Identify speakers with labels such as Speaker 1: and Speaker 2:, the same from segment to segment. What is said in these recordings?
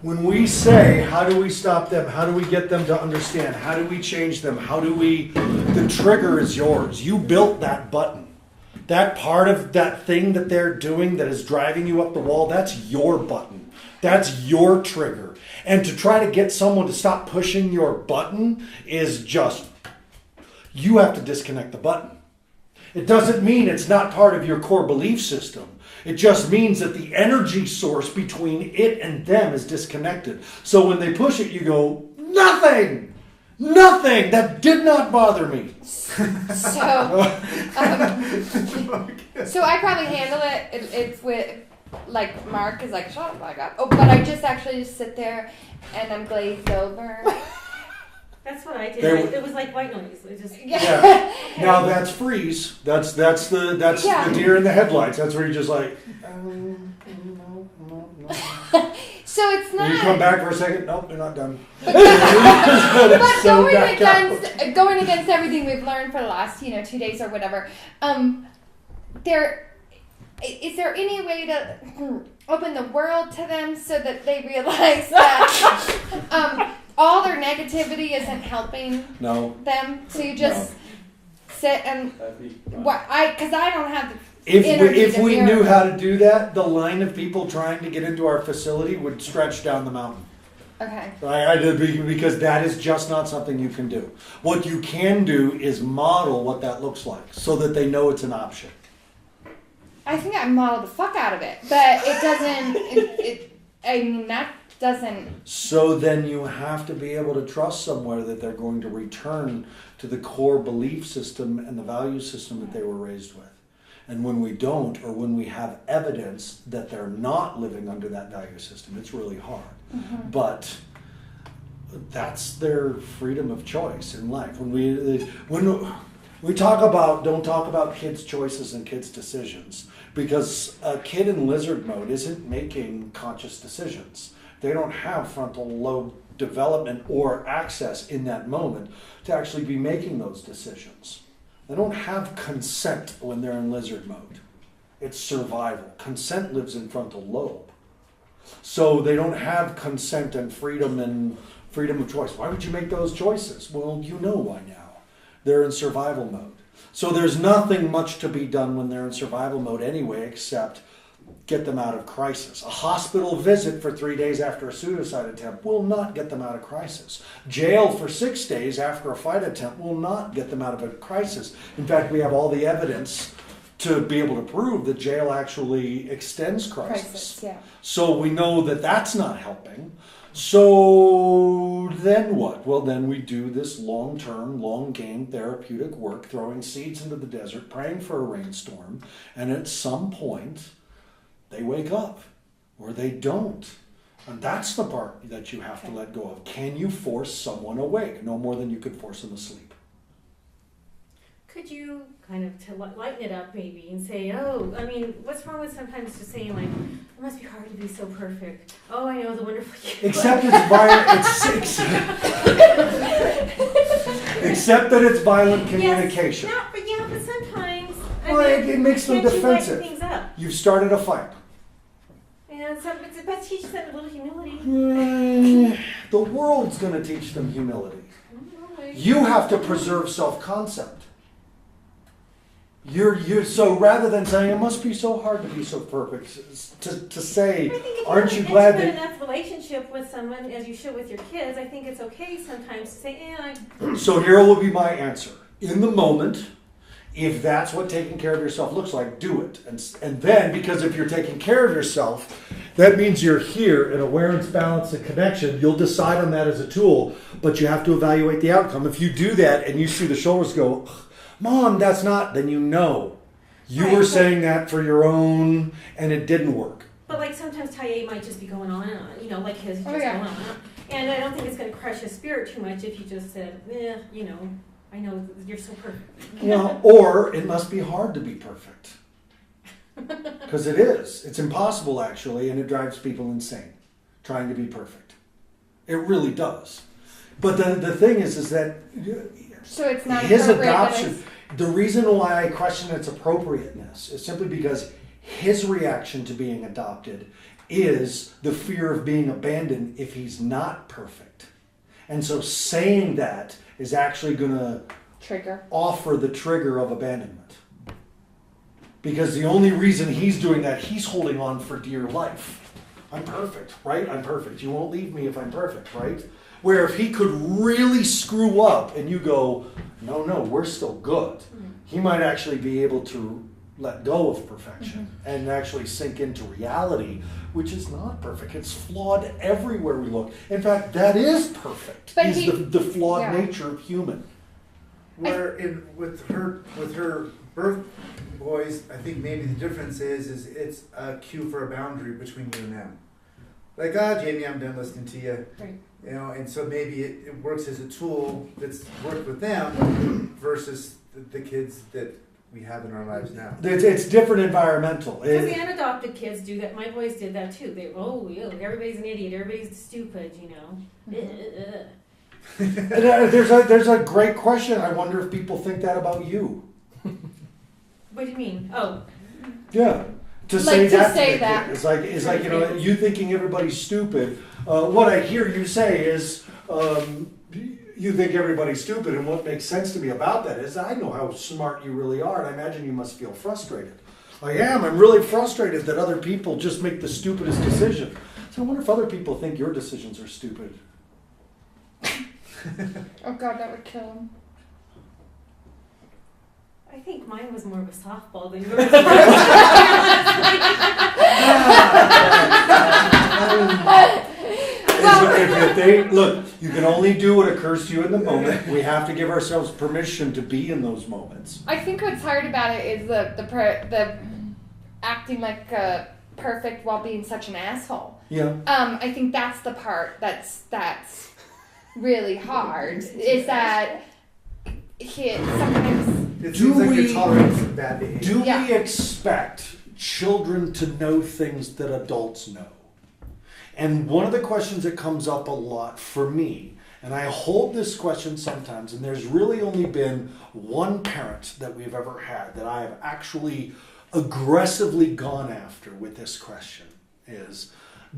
Speaker 1: When we say, how do we stop them? How do we get them to understand? How do we change them? The trigger is yours. You built that button. That part of that thing that they're doing that is driving you up the wall, that's your button. That's your trigger. And to try to get someone to stop pushing your button is just, you have to disconnect the button. It doesn't mean it's not part of your core belief system. It just means that the energy source between it and them is disconnected. So when they push it, you go, nothing! Nothing! That did not bother me.
Speaker 2: So I probably handle it. It's with, like, Mark is like, shut up, I got. Oh, but I just actually just sit there and I'm glazed over.
Speaker 3: That's what I did. It was like white noise. It just
Speaker 1: Okay. Now that's freeze. That's the deer in the headlights. That's where you're just like, no.
Speaker 2: So it's not.
Speaker 1: You come back for a second. Nope, they're not done.
Speaker 2: But going against everything we've learned for the last 2 days or whatever, is there any way to open the world to them so that they realize that all their negativity isn't helping them? So you just sit and because I don't have the
Speaker 1: if we knew how to do that, the line of people trying to get into our facility would stretch down the mountain.
Speaker 2: Okay.
Speaker 1: Because that is just not something you can do. What you can do is model what that looks like so that they know it's an option.
Speaker 2: I think I modeled the fuck out of it, but it doesn't. That doesn't.
Speaker 1: So then you have to be able to trust somewhere that they're going to return to the core belief system and the value system that they were raised with. And when we don't, or when we have evidence that they're not living under that value system, it's really hard. Mm-hmm. But that's their freedom of choice in life. When we don't talk about kids' choices and kids' decisions, because a kid in lizard mode isn't making conscious decisions. They don't have frontal lobe development or access in that moment to actually be making those decisions. They don't have consent when they're in lizard mode. It's survival. Consent lives in frontal lobe. So they don't have consent and freedom of choice. Why would you make those choices? Well, you know why now. They're in survival mode. So there's nothing much to be done when they're in survival mode anyway, except get them out of crisis. A hospital visit for 3 days after a suicide attempt will not get them out of crisis. Jail for 6 days after a fight attempt will not get them out of a crisis. In fact, we have all the evidence to be able to prove that jail actually extends crisis.
Speaker 2: Yeah.
Speaker 1: So we know that that's not helping. So then what? Well, then we do this long-term, long-game therapeutic work, throwing seeds into the desert, praying for a rainstorm, and at some point, they wake up, or they don't. And that's the part that you have to let go of. Can you force someone awake? No more than you could force them asleep.
Speaker 3: Could you kind of to lighten it up maybe and say, what's wrong with sometimes just saying like, it must be hard to be so perfect. Oh, I know the wonderful you.
Speaker 1: Except it's violent. Except that it's violent communication.
Speaker 3: Yes, but sometimes.
Speaker 1: It makes them defensive.
Speaker 3: Things up?
Speaker 1: You've started a fight.
Speaker 3: And but teach them a little humility.
Speaker 1: The world's going to teach them humility. You have to preserve self-concept. So rather than saying it must be so hard to be so perfect, to say, aren't you glad that
Speaker 3: enough relationship with someone as you should with your kids? I think it's okay sometimes to say,
Speaker 1: So here will be my answer. In the moment, if that's what taking care of yourself looks like, do it. And then, because if you're taking care of yourself, that means you're here in awareness, balance, and connection. You'll decide on that as a tool, but you have to evaluate the outcome. If you do that and you see the shoulders go, Mom, that's not, then you know. You were saying that for your own, and it didn't work.
Speaker 3: But like sometimes Taye might just be going on and on, like his going on. And I don't think it's going to crush his spirit too much if you just said, I know you're so perfect.
Speaker 1: Or it must be hard to be perfect. Because it is. It's impossible, actually, and it drives people insane, trying to be perfect. It really does. But the thing is that
Speaker 2: so it's not
Speaker 1: his adoption, the reason why I question its appropriateness is simply because his reaction to being adopted is the fear of being abandoned if he's not perfect. And so saying that is actually going to offer the trigger of abandonment. Because the only reason he's doing that, he's holding on for dear life. I'm perfect, right? I'm perfect. You won't leave me if I'm perfect, right? Where if he could really screw up and you go, no, we're still good, he might actually be able to let go of perfection and actually sink into reality, which is not perfect. It's flawed everywhere we look. In fact, that is perfect, is the flawed nature of human.
Speaker 4: Where with her birth boys, I think maybe the difference is it's a cue for a boundary between you and them. Like, Jamie, I'm done listening to you.
Speaker 3: Right.
Speaker 4: You know, and so maybe it works as a tool that's worked with them versus the kids that we have in our lives now.
Speaker 1: It's different environmental.
Speaker 3: Because the unadopted kids do that. My boys did that too. Everybody's an idiot. Everybody's stupid, you know.
Speaker 1: There's a great question. I wonder if people think that about you.
Speaker 3: What do you mean? Oh.
Speaker 1: Yeah. To say that. It's like you know, you thinking everybody's stupid. What I hear you say is you think everybody's stupid, and what makes sense to me about that is I know how smart you really are, and I imagine you must feel frustrated. I am. I'm really frustrated that other people just make the stupidest decision. So I wonder if other people think your decisions are stupid.
Speaker 2: Oh God, that would kill him.
Speaker 3: I think mine was more of a softball than yours.
Speaker 1: Look, you can only do what occurs to you in the moment. We have to give ourselves permission to be in those moments.
Speaker 2: I think what's hard about it is the acting like perfect while being such an asshole.
Speaker 1: Yeah.
Speaker 2: I think that's the part that's really hard. Is that sometimes.
Speaker 4: It seems like you're tolerating some bad behavior.
Speaker 1: Do we expect children to know things that adults know? And one of the questions that comes up a lot for me, and I hold this question sometimes, and there's really only been one parent that we've ever had that I have actually aggressively gone after with this question is,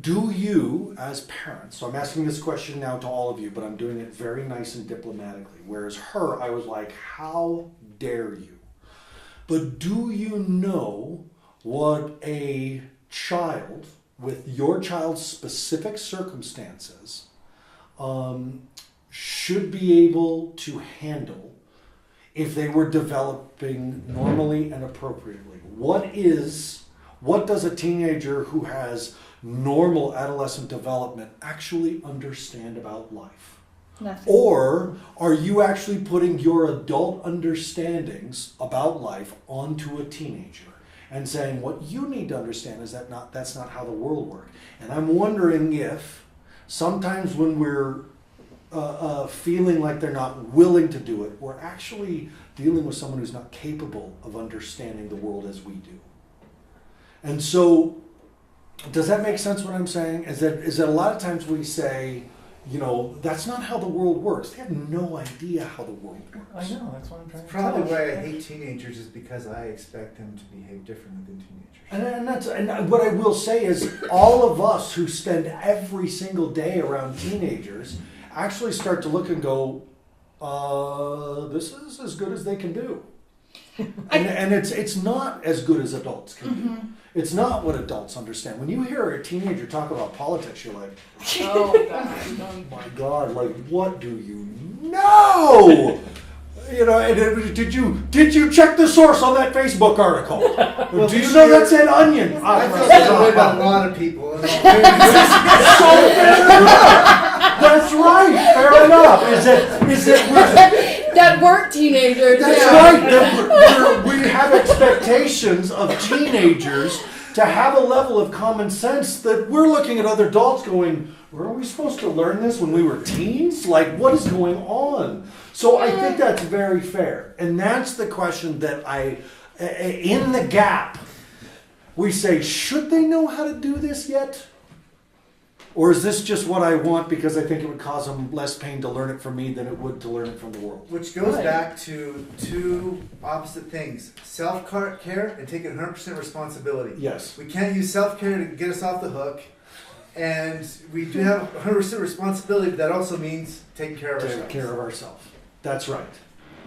Speaker 1: do you, as parents, so I'm asking this question now to all of you, but I'm doing it very nice and diplomatically, whereas her, I was like, how dare you? But do you know what a child with your child's specific circumstances should be able to handle if they were developing normally and appropriately? What does a teenager who has normal adolescent development actually understand about life?
Speaker 2: Nothing.
Speaker 1: Or are you actually putting your adult understandings about life onto a teenager and saying what you need to understand is that's not how the world works? And I'm wondering if sometimes when we're feeling like they're not willing to do it, we're actually dealing with someone who's not capable of understanding the world as we do. And so, does that make sense what I'm saying? Is that a lot of times we say, you know, that's not how the world works. They have no idea how the world works.
Speaker 5: I know, that's what I'm trying to
Speaker 4: Probably why I hate teenagers is because I expect them to behave differently than teenagers.
Speaker 1: And what I will say is all of us who spend every single day around teenagers actually start to look and go, this is as good as they can do. And it's not as good as adults can do. It's not what adults understand. When you hear a teenager talk about politics, you're like, oh my God, like what do you know? You know, and did you check the source on that Facebook article?
Speaker 4: Well,
Speaker 1: do you know that said onion?
Speaker 4: I feel that way about a lot of people.
Speaker 1: So fair enough. That's right. Fair enough. Is it
Speaker 2: that weren't teenagers?
Speaker 1: That's right. We have expectations of teenagers to have a level of common sense that we're looking at other adults going, were we supposed to learn this when we were teens? Like, what is going on? So I think that's very fair. And that's the question that in the gap, we say, should they know how to do this yet? Or is this just what I want because I think it would cause them less pain to learn it from me than it would to learn it from the world?
Speaker 4: Which goes back to two opposite things. Self-care and taking 100% responsibility.
Speaker 1: Yes.
Speaker 4: We can't use self-care to get us off the hook. And we do have 100% responsibility, but that also means taking care of ourselves.
Speaker 1: Take care of ourselves. That's right.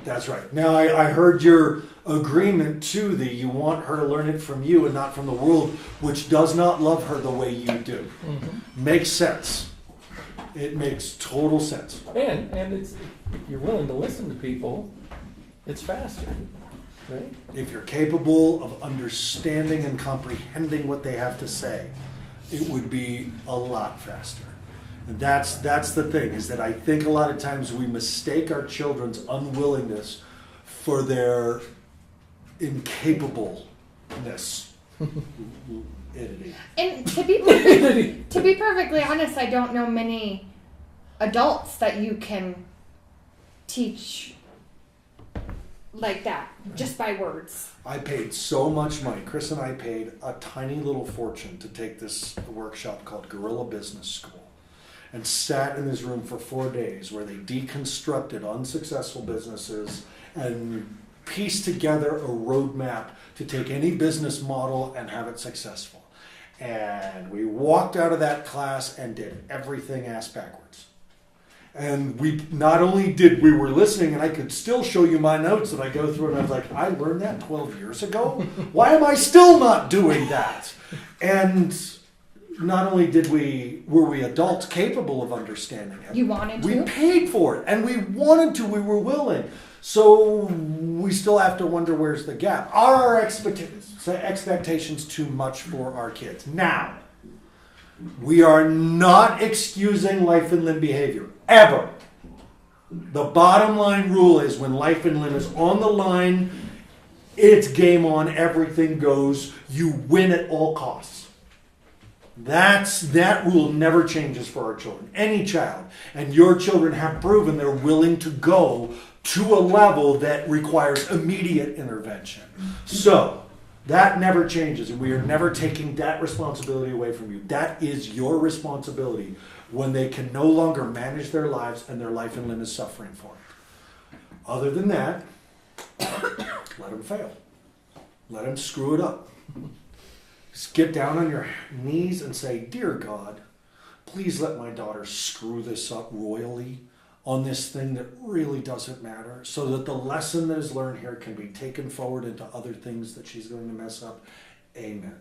Speaker 1: That's right. Now, I heard your agreement to you want her to learn it from you and not from the world, which does not love her the way you do. Mm-hmm. Makes sense. It makes total sense.
Speaker 5: And it's, if you're willing to listen to people, it's faster. Right?
Speaker 1: If you're capable of understanding and comprehending what they have to say, it would be a lot faster. And that's the thing, is that I think a lot of times we mistake our children's unwillingness for their incapableness.
Speaker 2: And to be perfectly honest, I don't know many adults that you can teach like that, just by words.
Speaker 1: I paid so much money. Chris and I paid a tiny little fortune to take this workshop called Guerrilla Business School, and sat in this room for 4 days where they deconstructed unsuccessful businesses and pieced together a roadmap to take any business model and have it successful. And we walked out of that class and did everything ass backwards. And we not only we were listening, and I could still show you my notes that I go through, and I was like, I learned that 12 years ago? Why am I still not doing that? And not only were we adults capable of understanding it.
Speaker 2: You wanted to?
Speaker 1: We paid for it, and we wanted to, we were willing. So we still have to wonder, where's the gap? Are our expectations too much for our kids? Now, we are not excusing life and limb behavior, ever. The bottom line rule is when life and limb is on the line, it's game on, everything goes, you win at all costs. That rule never changes for our children, any child. And your children have proven they're willing to go to a level that requires immediate intervention. So, that never changes, and we are never taking that responsibility away from you. That is your responsibility when they can no longer manage their lives and their life and limb is suffering for it. Other than that, let them fail. Let them screw it up. Just get down on your knees and say, Dear God, please let my daughter screw this up royally on this thing that really doesn't matter, so that the lesson that is learned here can be taken forward into other things that she's going to mess up. Amen.